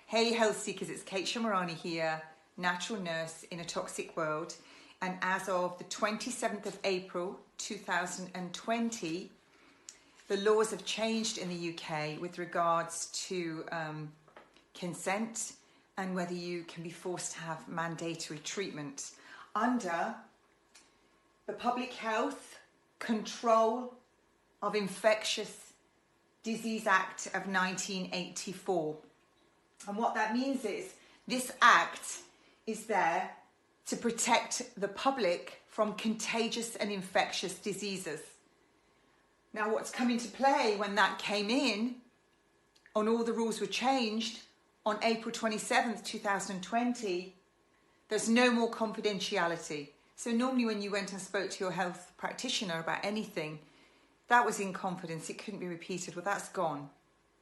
Hey Health Seekers, it's Kate Shamarani here, natural nurse in a toxic world. And as of the 27th of April 2020, the laws have changed in the UK with regards to consent and whether you can be forced to have mandatory treatment under the Public Health Control of Infectious Disease Act of 1984. And what that means is this act is there to protect the public from contagious and infectious diseases. Now, what's come into play when that came in, and all the rules were changed on April 27th, 2020, there's no more confidentiality. So normally when you went and spoke to your health practitioner about anything, that was in confidence, it couldn't be repeated. Well, that's gone.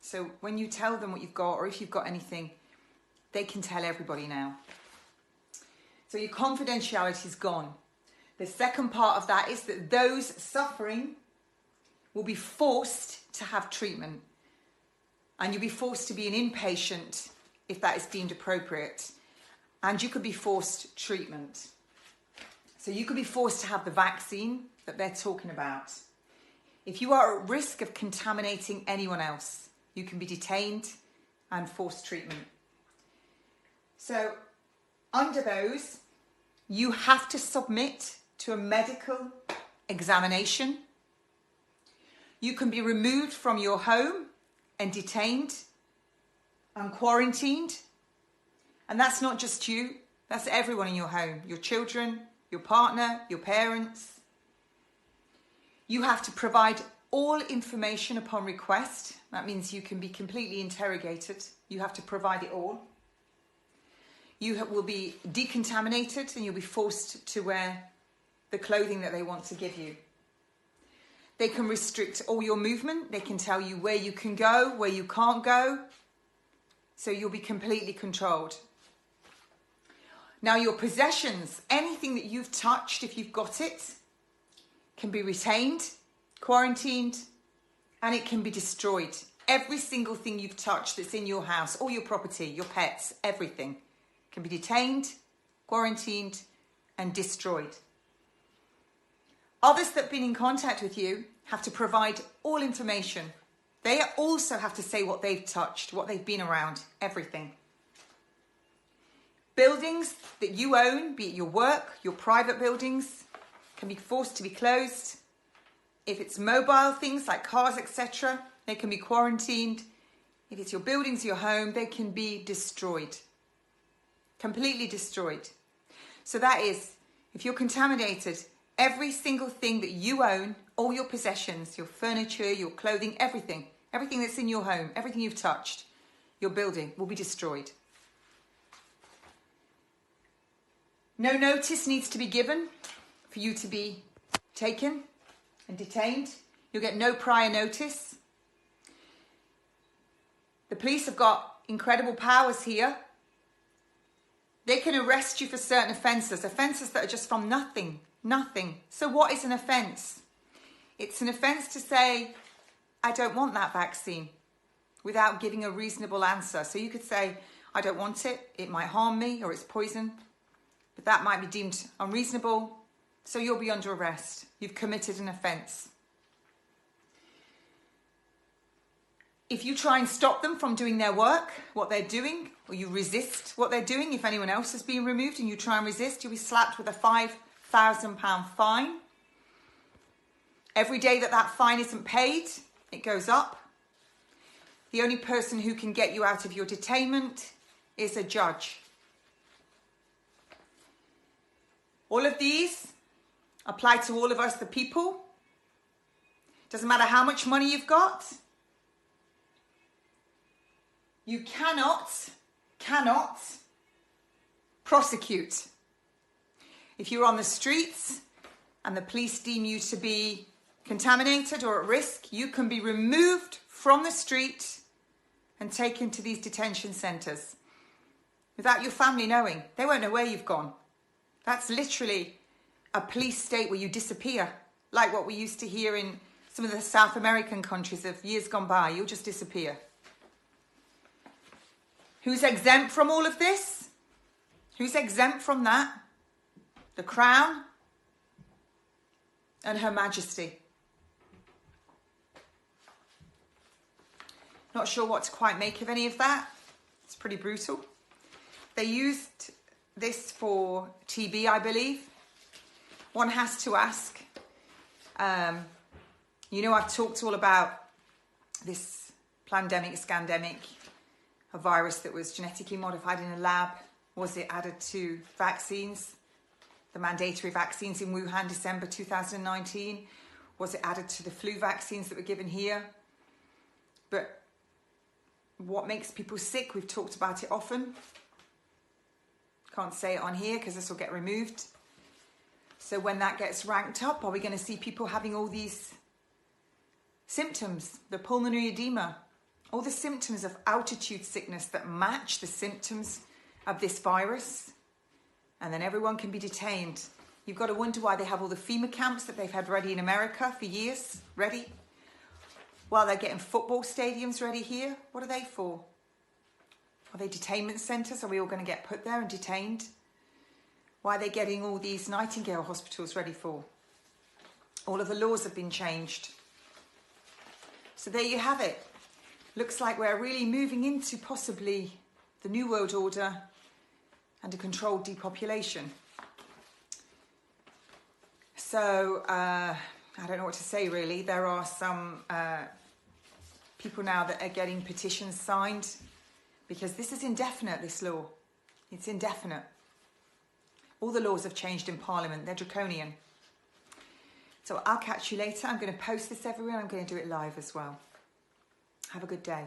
So when you tell them what you've got, or if you've got anything, they can tell everybody now. So your confidentiality is gone. The second part of that is that those suffering will be forced to have treatment. And you'll be forced to be an inpatient if that is deemed appropriate. And you could be forced treatment. So you could be forced to have the vaccine that they're talking about. If you are at risk of contaminating anyone else, you can be detained and forced treatment. So under those, you have to submit to a medical examination. You can be removed from your home and detained and quarantined. And that's not just you, that's everyone in your home, your children, your partner, your parents. You have to provide all information upon request. That means you can be completely interrogated. You have to provide it all. You will be decontaminated and you'll be forced to wear the clothing that they want to give you. They can restrict all your movement. They can tell you where you can go, where you can't go. So you'll be completely controlled. Now your possessions, anything that you've touched, if you've got it, can be retained, quarantined, and it can be destroyed. Every single thing you've touched that's in your house, all your property, your pets, everything can be detained, quarantined, and destroyed. Others that have been in contact with you have to provide all information. They also have to say what they've touched, what they've been around, everything. Buildings that you own, be it your work, your private buildings, can be forced to be closed. If it's mobile things like cars, etc., they can be quarantined. If it's your buildings, your home, they can be destroyed. Completely destroyed. So that is, if you're contaminated, every single thing that you own, all your possessions, your furniture, your clothing, everything that's in your home, everything you've touched, your building will be destroyed. No notice needs to be given for you to be taken and detained. You'll get no prior notice. The police have got incredible powers here. They can arrest you for certain offences that are just from nothing. So what is an offence? It's an offence to say, I don't want that vaccine, without giving a reasonable answer. So you could say, I don't want it, it might harm me, or it's poison, but that might be deemed unreasonable, so you'll be under arrest. You've committed an offence. If you try and stop them from doing their work, what they're doing, or you resist what they're doing, if anyone else is being removed and you try and resist, you'll be slapped with a £5,000 fine. Every day that fine isn't paid, it goes up. The only person who can get you out of your detainment is a judge. All of these apply to all of us, the people. Doesn't matter how much money you've got. You cannot prosecute. If you're on the streets and the police deem you to be contaminated or at risk, you can be removed from the street and taken to these detention centres without your family knowing. They won't know where you've gone. That's literally a police state where you disappear, like what we used to hear in some of the South American countries of years gone by. You'll just disappear. Who's exempt from all of this? Who's exempt from that? The Crown and Her Majesty. Not sure what to quite make of any of that. It's pretty brutal. They used this for TB, I believe. One has to ask. You know, I've talked all about this pandemic, scandemic, a virus that was genetically modified in a lab. Was it added to vaccines? The mandatory vaccines in Wuhan, December 2019. Was it added to the flu vaccines that were given here? But what makes people sick? We've talked about it often. Can't say it on here because this will get removed. So when that gets ranked up, are we going to see people having all these symptoms? The pulmonary edema, all the symptoms of altitude sickness that match the symptoms of this virus. And then everyone can be detained. You've got to wonder why they have all the FEMA camps that they've had ready in America for years, ready. While they're getting football stadiums ready here. What are they for? Are they detainment centres? Are we all going to get put there and detained? Why are they getting all these Nightingale hospitals ready for? All of the laws have been changed. So there you have it. Looks like we're really moving into possibly the New World Order and a controlled depopulation. So, I don't know what to say really. There are some people now that are getting petitions signed because this is indefinite, this law. It's indefinite. All the laws have changed in Parliament. They're draconian. So I'll catch you later. I'm going to post this everywhere. I'm going to do it live as well. Have a good day.